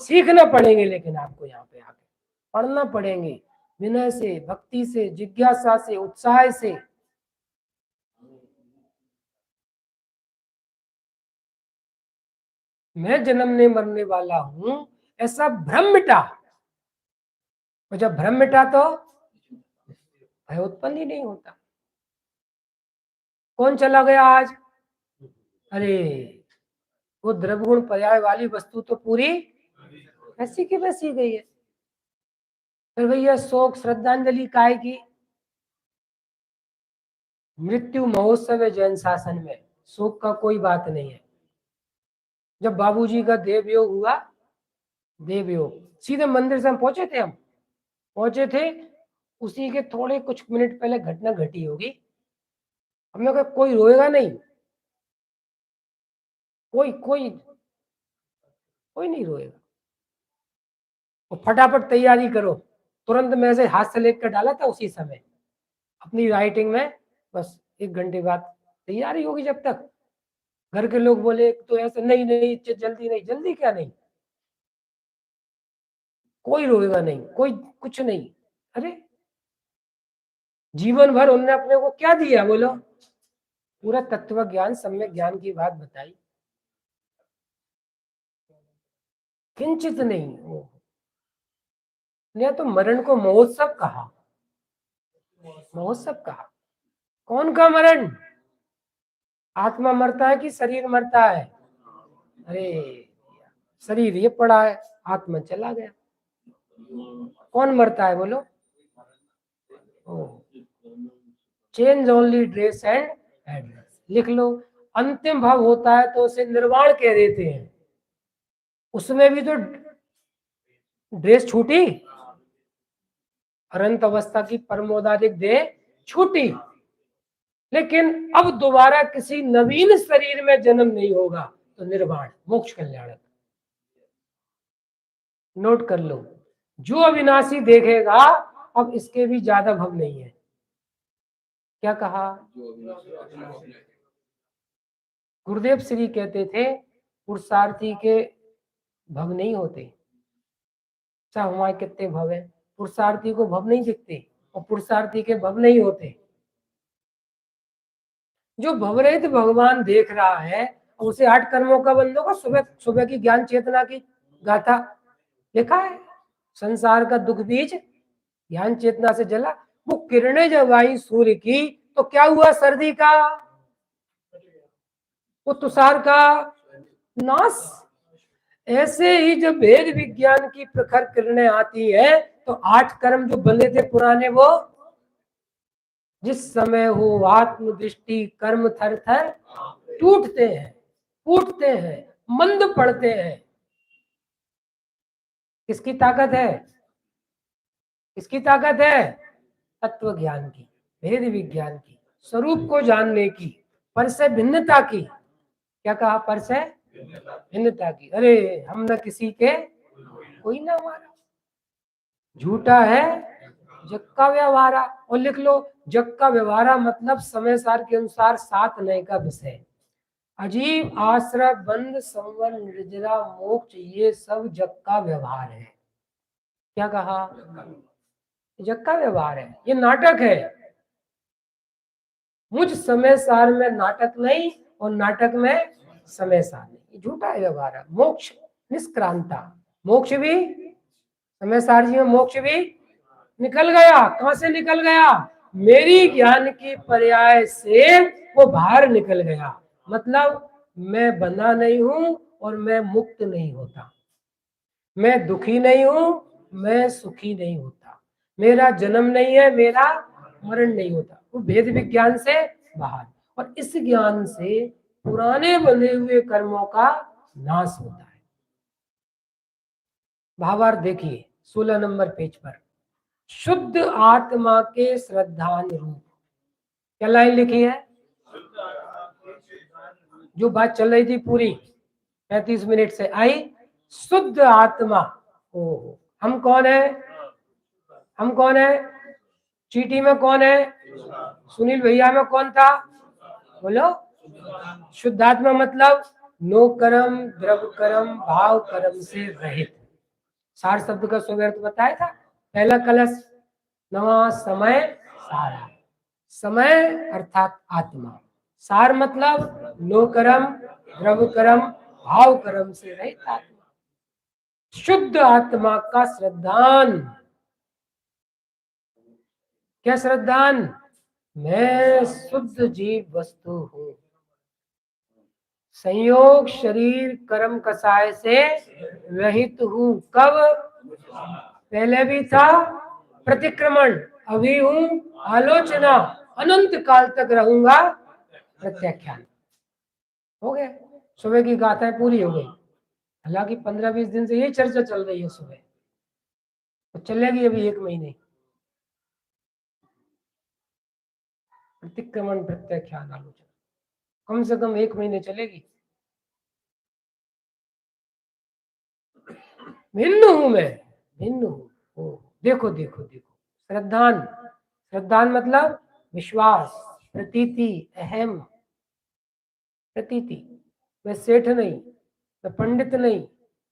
Speaker 1: सीखना पड़ेंगे, लेकिन आपको यहाँ पे आके पढ़ना पड़ेंगे, विनय से, भक्ति से, जिज्ञासा से, उत्साह से। मैं जन्मने मरने वाला हूं, ऐसा भ्रम मिटा, और जब भ्रम मिटा तो भय उत्पन्न ही नहीं होता। कौन चला गया आज? अरे वो द्रव्य गुण पर्याय वाली वस्तु तो पूरी ऐसी की वैसी गई है। फिर भैया शोक श्रद्धांजलि काय की? मृत्यु महोत्सव है जैन शासन में, शोक का कोई बात नहीं है। जब बाबूजी का देह वियोग हुआ, देवयोग। सीधे मंदिर से हम पहुंचे थे, उसी के थोड़े कुछ मिनट पहले घटना घटी होगी। हमने कहा कोई रोएगा नहीं, कोई कोई कोई नहीं रोएगा, और फटाफट तैयारी करो। तुरंत मैं से हाथ से लेकर डाला था उसी समय अपनी राइटिंग में, बस 1 घंटे बाद तैयारी होगी। जब तक घर के लोग बोले तो ऐसे नहीं नहीं जल्दी नहीं, जल्दी क्या नहीं, कोई रोएगा नहीं, कोई कुछ नहीं। अरे जीवन भर उन्होंने अपने को क्या दिया बोलो? पूरा तत्व ज्ञान, सम्यक ज्ञान की बात बताई, किंचित नहीं। ने तो मरण को महोत्सव कहा, महोत्सव कहा। कौन का मरण? आत्मा मरता है कि शरीर मरता है? अरे शरीर ये पड़ा है, आत्मा चला गया। कौन मरता है बोलो? Change only dress and address. लिख लो, अंतिम भाव होता है तो उसे निर्वाण कह देते हैं। उसमें भी तो ड्रेस छूटी, अनंत अवस्था की परमोदादिक देह छूटी, लेकिन अब दोबारा किसी नवीन शरीर में जन्म नहीं होगा, तो निर्वाण मोक्ष कल्याणक। नोट कर लो, जो अविनाशी देखेगा अब इसके भी ज्यादा भव नहीं है। क्या कहा? गुरुदेव श्री कहते थे पुरुषार्थी के भव नहीं होते। चाहे हमारे कितने भव है, पुरुषार्थी को भव नहीं दिखते और पुरुषार्थी के भव नहीं होते। जो भवरहित भगवान देख रहा है, उसे 8 कर्मों का बंधों का सुबह सुबह की ज्ञान चेतना की गाथा लिखा है। संसार का दुख बीज ज्ञान चेतना से जला। वो किरणें जब आई सूर्य की तो क्या हुआ? सर्दी का, वो तुषार का नाश। ऐसे ही जब भेद विज्ञान की प्रखर किरणें आती है तो 8 कर्म जो बंधे थे पुराने, वो जिस समय हो आत्मदृष्टि कर्म थर थर टूटते हैं, फूटते हैं, मंद पड़ते हैं। किसकी ताकत है? किसकी ताकत है? तत्व ज्ञान की, भेद विज्ञान की, स्वरूप को जानने की, पर से भिन्नता की। क्या कहा? पर से भिन्नता की। अरे हम न किसी के, कोई ना हमारा। झूठा है जग का व्यवहारा। और लिख लो, जग का व्यवहारा मतलब समय सार के अनुसार 7 नए का विषय। अजीब, आश्रय, बंध, संवर, निर्जरा, मोक्ष, ये सब जग का व्यवहार है। क्या कहा? जग का व्यवहार है, ये नाटक है। मुझ समय सार में नाटक नहीं और नाटक में समय सार नहीं, झूठा है व्यवहार है। मोक्ष निष्क्रांता, मोक्ष भी समय सार जी में मोक्ष भी निकल गया। कहां से निकल गया? मेरी ज्ञान की पर्याय से वो बाहर निकल गया। मतलब मैं बंधा नहीं हूं और मैं मुक्त नहीं होता, मैं दुखी नहीं हूं, मैं सुखी नहीं होता, मेरा जन्म नहीं है, मेरा मरण नहीं होता। वो भेद विज्ञान से बाहर। और इस ज्ञान से पुराने बंधे हुए कर्मों का नाश होता है। भावार्थ देखिए 16 नंबर पेज पर, शुद्ध आत्मा के श्रद्धानुरूप। क्या लाइन लिखी है? जो बात चल रही थी पूरी 35 मिनट से आई, शुद्ध आत्मा। ओ हम कौन है? हम कौन है? चीटी में कौन है? सुनील भैया में कौन था बोलो? शुद्धात्मा मतलब नो कर्म, द्रव कर्म, भाव कर्म से रहित। सार शब्द का स्वर्थ बताया था। पहला कलश, नवा समय सारा। समय अर्थात आत्मा, सार मतलब नो कर्म, द्रव कर्म, भाव कर्म से रहित आत्मा। शुद्ध आत्मा का श्रद्धान। क्या श्रद्धान? मैं शुद्ध जीव वस्तु हूं, संयोग शरीर कर्म कसाय से रहित हूं। कब? पहले भी था प्रतिक्रमण, अभी हूं आलोचना, अनंत काल तक रहूंगा प्रत्याख्यान। हो गया, सुबह की गाथाएं पूरी हो गई। हालांकि 15-20 दिन से यही चर्चा चल रही है सुबह, तो चलेगी अभी 1 महीने। प्रतिक्रमण प्रत्याख्यान आलोचना कम से कम 1 महीने चलेगी। भिन्न हूं मैं, भिन्न हूं। देखो देखो देखो, श्रद्धान, श्रद्धान मतलब विश्वास, प्रतीति, अहम, प्रतीति। मैं सेठ नहीं, मैं पंडित नहीं,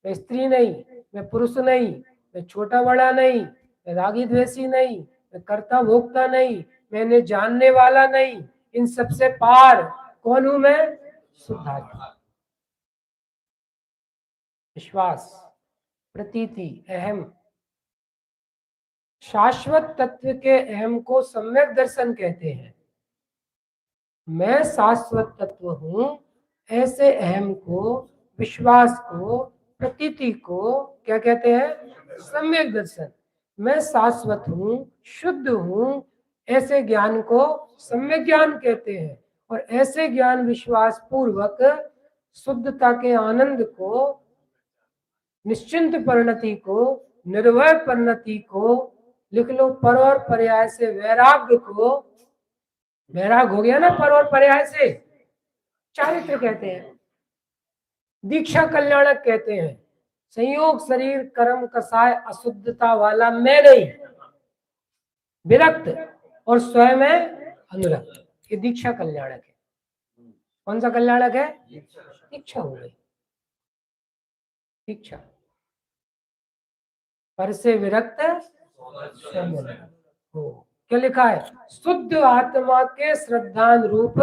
Speaker 1: मैं स्त्री नहीं, मैं पुरुष नहीं, मैं छोटा बड़ा नहीं, मैं रागी द्वेषी नहीं, मैं कर्ता भोक्ता नहीं, मैंने जानने वाला नहीं, इन सबसे पार कौन हूं मैं? शुद्धात्मा। विश्वास, प्रतीति, अहम। शाश्वत तत्व के अहम को सम्यक दर्शन कहते हैं। मैं शाश्वत तत्व हूं, ऐसे अहम को, विश्वास को, प्रतीति को क्या कहते हैं? सम्यक दर्शन। मैं शाश्वत हूं, शुद्ध हूं, ऐसे ज्ञान को सम्यक ज्ञान कहते हैं। और ऐसे ज्ञान विश्वास पूर्वक शुद्धता के आनंद को, निश्चिंत परिणति को, निर्भय परिणति को, लिख लो पर और पर्याय से वैराग्य को, वैराग हो गया ना पर और पर्याय से, चारित्र कहते हैं, दीक्षा कल्याणक कहते हैं। संयोग शरीर कर्म कसाय अशुद्धता वाला मैं नहीं, विरक्त और स्वयं है अनुरक्त, ये दीक्षा कल्याणक है। कौन सा कल्याणक है? दीक्षा हो गई, दीक्षा। पर से विरक्त स्वयं हो। क्या लिखा है? शुद्ध आत्मा के श्रद्धान रूप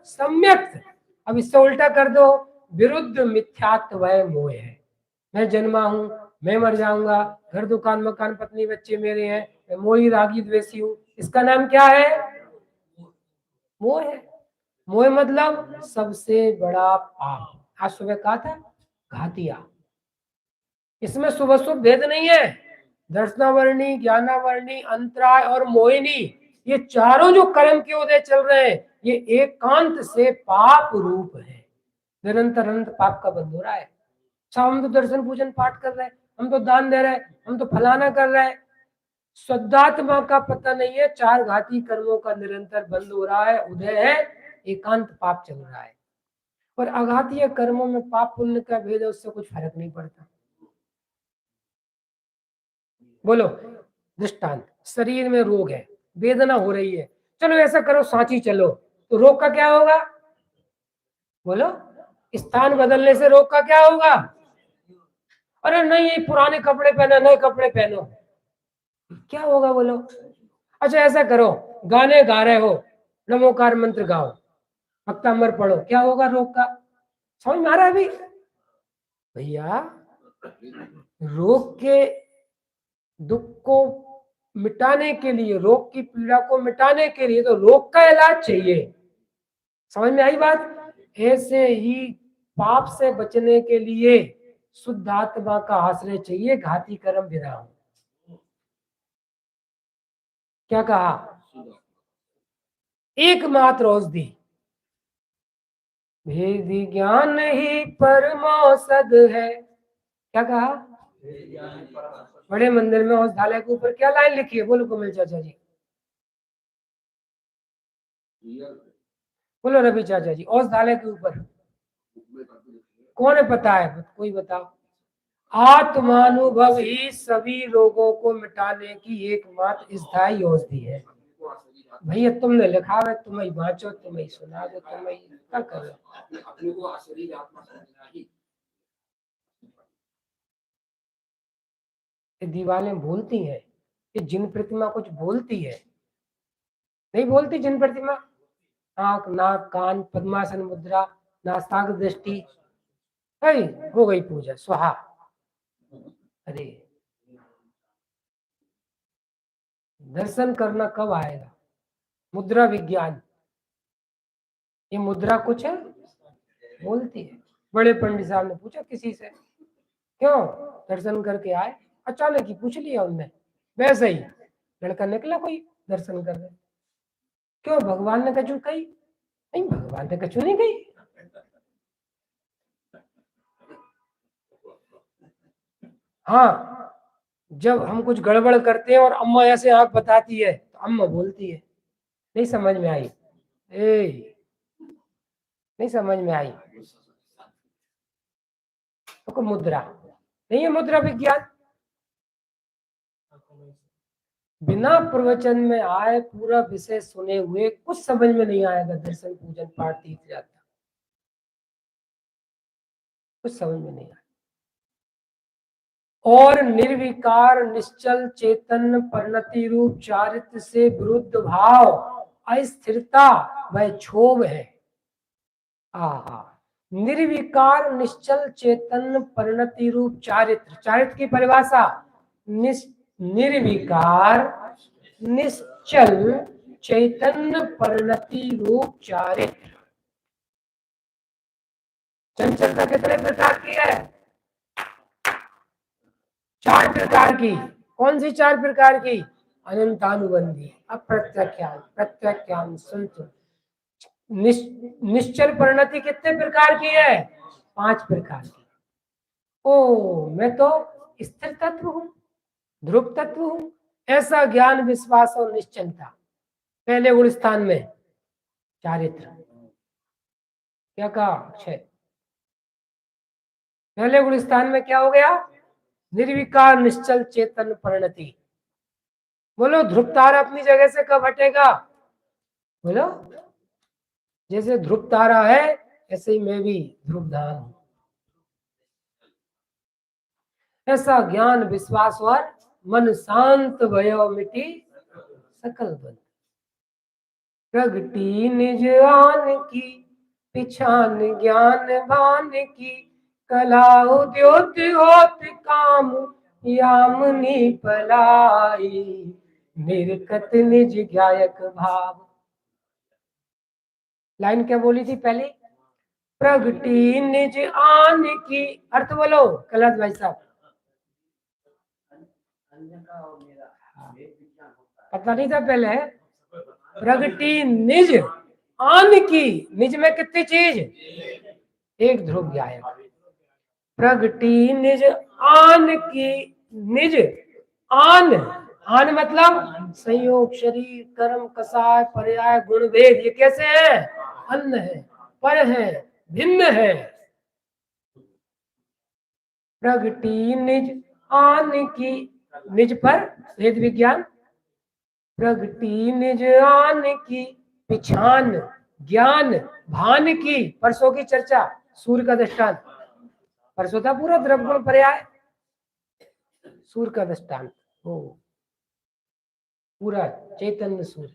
Speaker 1: सम्यक। अब इससे उल्टा कर दो, विरुद्ध मिथ्यात्व मोह है। मैं जन्मा हूं, मैं मर जाऊंगा, घर दुकान मकान पत्नी बच्चे मेरे हैं, मैं मोही रागी द्वेषी हूं, इसका नाम क्या है? मोह है। मोह मतलब सबसे बड़ा पाप। आज सुबह कहा था घातिया। इसमें शुभ शुभ भेद नहीं है। दर्शनावर्णी, ज्ञानावर्णी, अंतराय और मोहिनी, ये चारों जो कर्म के उदय चल रहे हैं, ये एकांत से पाप रूप है। निरंतर अनंत पाप का बंध हो रहा है। अच्छा, हम तो दर्शन पूजन पाठ कर रहे हैं, हम तो दान दे रहे हैं, हम तो फलाना कर रहे हैं, शुद्धात्मा का पता नहीं है। 4 घाती कर्मों का निरंतर बंद हो रहा है, उदय है, एकांत पाप चल रहा है। और अघातीय कर्मों में पाप पुण्य का भेद है, उससे कुछ फर्क नहीं पड़ता। बोलो, दृष्टांत, शरीर में रोग है, वेदना हो रही है, चलो ऐसा करो सांची चलो, तो रोग का क्या होगा? बोलो, स्थान बदलने से रोग का क्या होगा? अरे नहीं, पुराने कपड़े पहना, नए कपड़े पहनो, क्या होगा? बोलो। अच्छा ऐसा करो, गाने गा रहे हो, नमोकार मंत्र गाओ, भक्तामर पढ़ो, क्या होगा रोग का? समझ में आ रहा है अभी? भैया, रोग के दुख को मिटाने के लिए, रोग की पीड़ा को मिटाने के लिए तो रोग का इलाज चाहिए। समझ में आई बात? ऐसे ही पाप से बचने के लिए शुद्ध आत्मा का आश्रय चाहिए, घाती कर्म विराम। क्या कहा? एकमात्र औषधि, भेदी ज्ञान ही परमौषध है। क्या कहा? बड़े मंदिर में औषधालय के ऊपर क्या लाइन लिखी है? बोलो कोमल चाचा जी, बोलो रवि चाचा जी, औषधालय के ऊपर कौन है पता है? कोई बताओ। आत्मानुभव ही सभी रोगों को मिटाने की एकमात्र स्थायी औषधि है। भैया तुमने लिखा है, तुम ही बांचो, तुम ही सुना दो, तुम ही क्या करो। ये दीवारें बोलती हैं, ये जिन प्रतिमा कुछ बोलती है? नहीं बोलती जिन प्रतिमा। आंख, नाक, कान, पद्मासन मुद्रा, नासाग्र दृष्टि, हो गई पूजा, स्वाहा। अरे दर्शन करना कब आएगा? मुद्रा विज्ञान, ये मुद्रा कुछ है बोलती है। बड़े पंडित साहब ने पूछा किसी से, क्यों दर्शन करके आए? अचानक ही पूछ लिया उनने, वैसे ही लड़का निकला कोई दर्शन कर रहे। क्यों भगवान ने कछु कही? नहीं, भगवान ने कछु नहीं कही। हाँ, जब हम कुछ गड़बड़ करते हैं और अम्मा ऐसे आंख बताती है तो अम्मा बोलती है, नहीं समझ में आई, नहीं समझ में आई, तो मुद्रा नहीं है, मुद्रा विज्ञान। बिना प्रवचन में आए पूरा विषय सुने हुए कुछ समझ में नहीं आएगा, दर्शन पूजन पाठ तीर्थ यात्रा कुछ समझ में नहीं आएगा। और निर्विकार निश्चल चेतन परिणति रूप चारित्र से विरुद्ध भाव अस्थिरता वह क्षोभ है। आहा, निर्विकार निश्चल चेतन परिणति रूप चारित्र, चारित्र की परिभाषा निर्विकार निश्चल चैतन्य परिणति रूप चारित्र। चंचलता कितने प्रकार की है? 4 प्रकार की। कौन सी 4 प्रकार की? अनंतानुबंधी, अप्रत्याख्यान, प्रत्याख्यान, संतुलन। निश्चल परिणति कितने प्रकार की है? 5 प्रकार की। ओ, मैं तो स्थिर तत्व हूं, ध्रुव तत्व हूं, ऐसा ज्ञान विश्वास और निश्चलता। पहले गुण स्थान में चारित्र, क्या कहा अक्षय? पहले गुण स्थान में क्या हो गया? निर्विकार निश्चल चेतन परिणति। बोलो ध्रुव तारा अपनी जगह से कब हटेगा? बोलो, जैसे ध्रुव तारा है ऐसे ही मैं भी ध्रुवधान हूं। ऐसा ज्ञान विश्वास और मन शांत भयो मिटी सकल बंध। प्रगति निज आन की पिछान ज्ञान भान की, कला उद्योत होत काम यामनी पलाई, निर्कत निज गायक भाव। लाइन क्या बोली थी पहले? प्रगति निज आन की, अर्थ बोलो कलश भाई साहब। पता नहीं था पहले। प्रगति निज आन की, निज में कितनी चीज? एक ध्रुव गायक। प्रगति निज आन की, निज आन, आन मतलब संयोग, शरीर, कर्म, कसाय, पर्याय, गुण, भेद। ये कैसे है? अन्न है, पर है, भिन्न है। प्रगति निज आन की, निज पर भेद विज्ञान। प्रगति निज आन की पिछान ज्ञान भान की, परसों की चर्चा, सूर्य का दृष्टांत। परसों था पूरा द्रव्यगुण पर्याय, सूर्य का दृष्टांत हो पूरा चैतन्य सूर्य।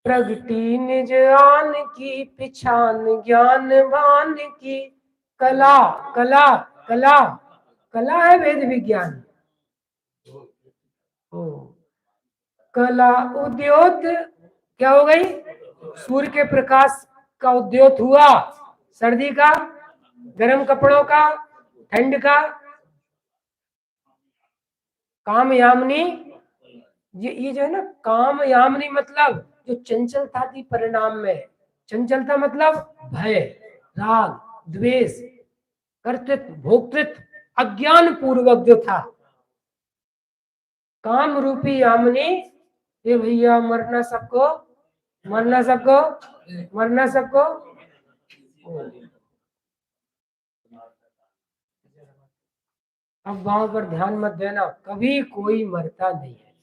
Speaker 1: प्रगति निज आन की पिछान ज्ञान भान की, कला, कला, कला, कला है वेद विज्ञान। कला उद्योत क्या हो गई? सूर्य के प्रकाश का उद्योत हुआ, सर्दी का, गर्म कपड़ों का, ठंड का। काम यामिनी, ये जो है ना काम यामिनी, मतलब जो चंचलता थी परिणाम में। चंचलता मतलब भय, राग, द्वेष, कर्तृत्व, भोक्तृत्व, अज्ञान पूर्वक जो था। काम रूपी यामिनी, ये भैया मरना सबको, मरना सबको, मरना सबको। अब वहां पर ध्यान मत देना, कभी कोई मरता नहीं है,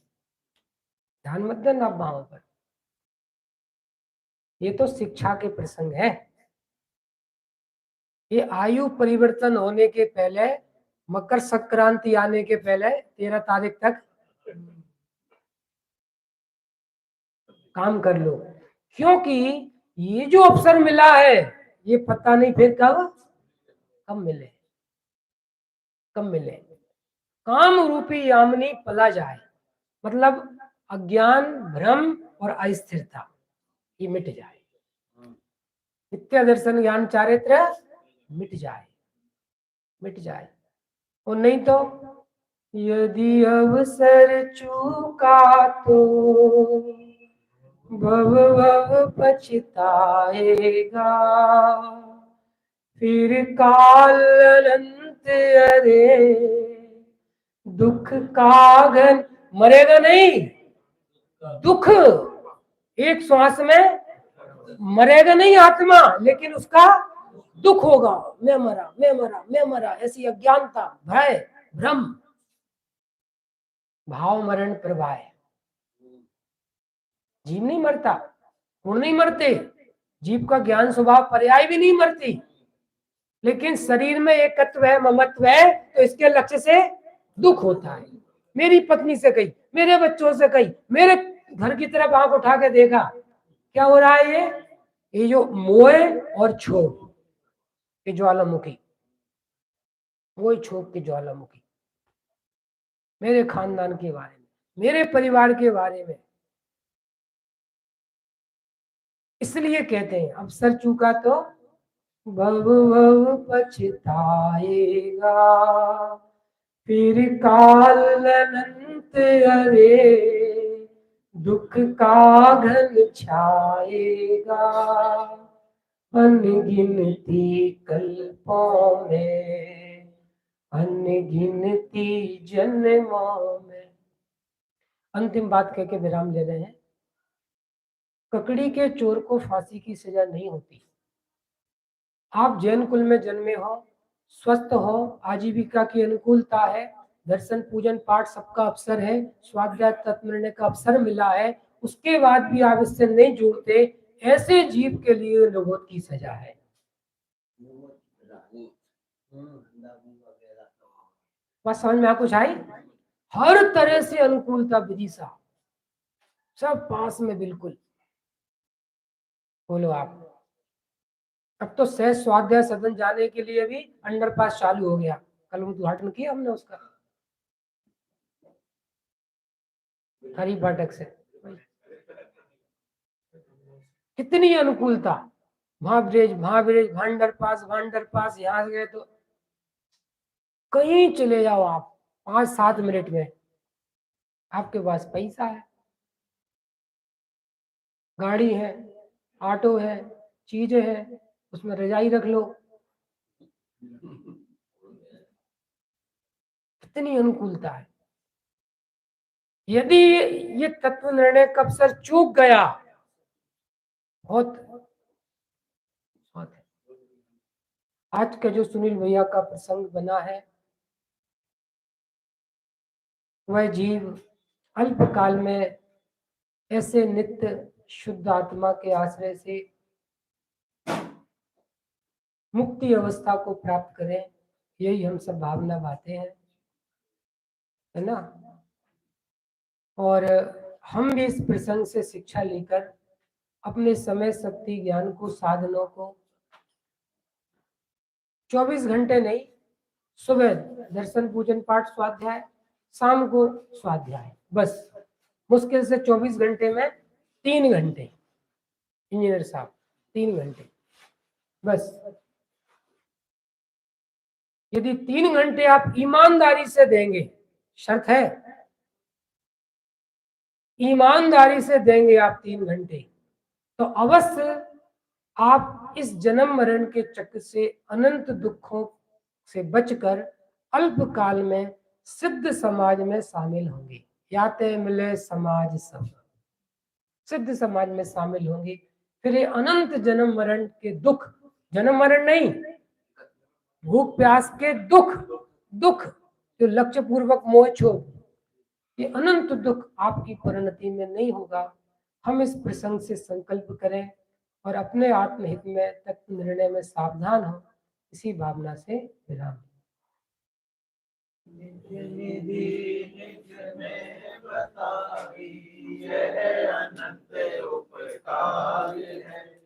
Speaker 1: ध्यान मत देना अब वहां पर। ये तो शिक्षा के प्रसंग है। ये आयु परिवर्तन होने के पहले, मकर संक्रांति आने के पहले 13 तारीख तक काम कर लो, क्योंकि ये जो अवसर मिला है ये पता नहीं फिर कब मिले, कब मिले। काम रूपी यामिनी पला जाए, मतलब अज्ञान, भ्रम और अस्थिरता ये मिट जाए, नित्य दर्शन ज्ञान चारित्र मिट जाए, मिट जाए। और नहीं तो यदि अवसर चूका तो भव भव पछताएगा, फिर काल अनंत अरे दुख का घन, मरेगा नहीं, दुख एक श्वास में मरेगा नहीं आत्मा, लेकिन उसका दुख होगा, मैं मरा मैं मरा मैं मरा, ऐसी अज्ञानता, भय, भ्रम, भाव मरण प्रवाह। जीव नहीं मरता, गुण नहीं मरते, जीव का ज्ञान स्वभाव पर्याय भी नहीं मरती, लेकिन शरीर में एकत्व है, ममत्व है, तो इसके लक्ष्य से दुख होता है। मेरी पत्नी से कही, मेरे बच्चों से कही, मेरे घर की तरफ आंख उठा के देखा, क्या हो रहा है? ये जो मोह और क्षोभ की ज्वालामुखी, वही क्षोभ की ज्वालामुखी, मेरे खानदान के बारे में, मेरे परिवार के बारे में। इसलिए कहते हैं अवसर चूका तो भव भव पछताएगा, फिर काल अनंत अरे दुख का घन छाएगा, अनगिनती कल्पों में, अनगिनती जन्मों में। अंतिम बात कह के विराम ले रहे हैं। ककड़ी के चोर को फांसी की सजा नहीं होती। आप जैन कुल में जन्मे हो, स्वस्थ हो, आजीविका की अनुकूलता है, दर्शन पूजन पाठ सबका अवसर है, स्वाध्याय तत्व निर्णय का अवसर मिला है, उसके बाद भी आप इससे नहीं जुड़ते, ऐसे जीव के लिए नबूत की सजा है। बस समझ में आ कुछ आई? हर तरह से अनुकूलता विदिशा, सब पास में बिल्कुल। बोलो आप। अब तो सहज स्वाध्याय सदन जाने के लिए भी अंडरपास चालू हो गया, कल उद्घाटन किया हमने उसका, हरी फाटक से। कितनी अनुकूलता, महाब्रिज महाब्रिज, भांडरपास यहाँ गए तो कहीं चले जाओ आप 5-7 मिनट में, आपके पास पैसा है, गाड़ी है, ऑटो है, चीजें है, उसमें रजाई रख लो, कितनी अनुकूलता है। यदि ये तत्व निर्णय का अवसर चूक गया, बहुत है। आज का जो सुनील भैया का प्रसंग बना है, वह जीव अल्पकाल में ऐसे नित्य शुद्ध आत्मा के आश्रय से मुक्ति अवस्था को प्राप्त करें, यही हम सब भावना बातें हैं, है ना। और हम भी इस प्रसंग से शिक्षा लेकर अपने समय शक्ति ज्ञान को, साधनों को 24 घंटे नहीं, सुबह दर्शन पूजन पाठ स्वाध्याय, शाम को स्वाध्याय, बस मुश्किल से 24 घंटे में 3 घंटे, इंजीनियर साहब 3 घंटे बस। यदि 3 घंटे आप ईमानदारी से देंगे, शर्त है ईमानदारी से देंगे आप 3 घंटे, तो अवश्य आप इस जन्म मरण के चक्र से, अनंत दुखों से बचकर अल्पकाल में सिद्ध समाज में शामिल होंगे। याते मिले समाज सब, सिद्ध समाज में शामिल होंगे। फिर ये अनंत जन्म मरण के दुख, जन्म मरण नहीं, भूख प्यास के दुख, दुख जो लक्ष्य पूर्वक मोह क्षोभ, ये अनंत दुख आपकी परिणति में नहीं होगा। हम इस प्रसंग से संकल्प करें और अपने आत्महित में तत्व निर्णय में सावधान हो, इसी भावना से विराम।
Speaker 2: अनंत उपकार है।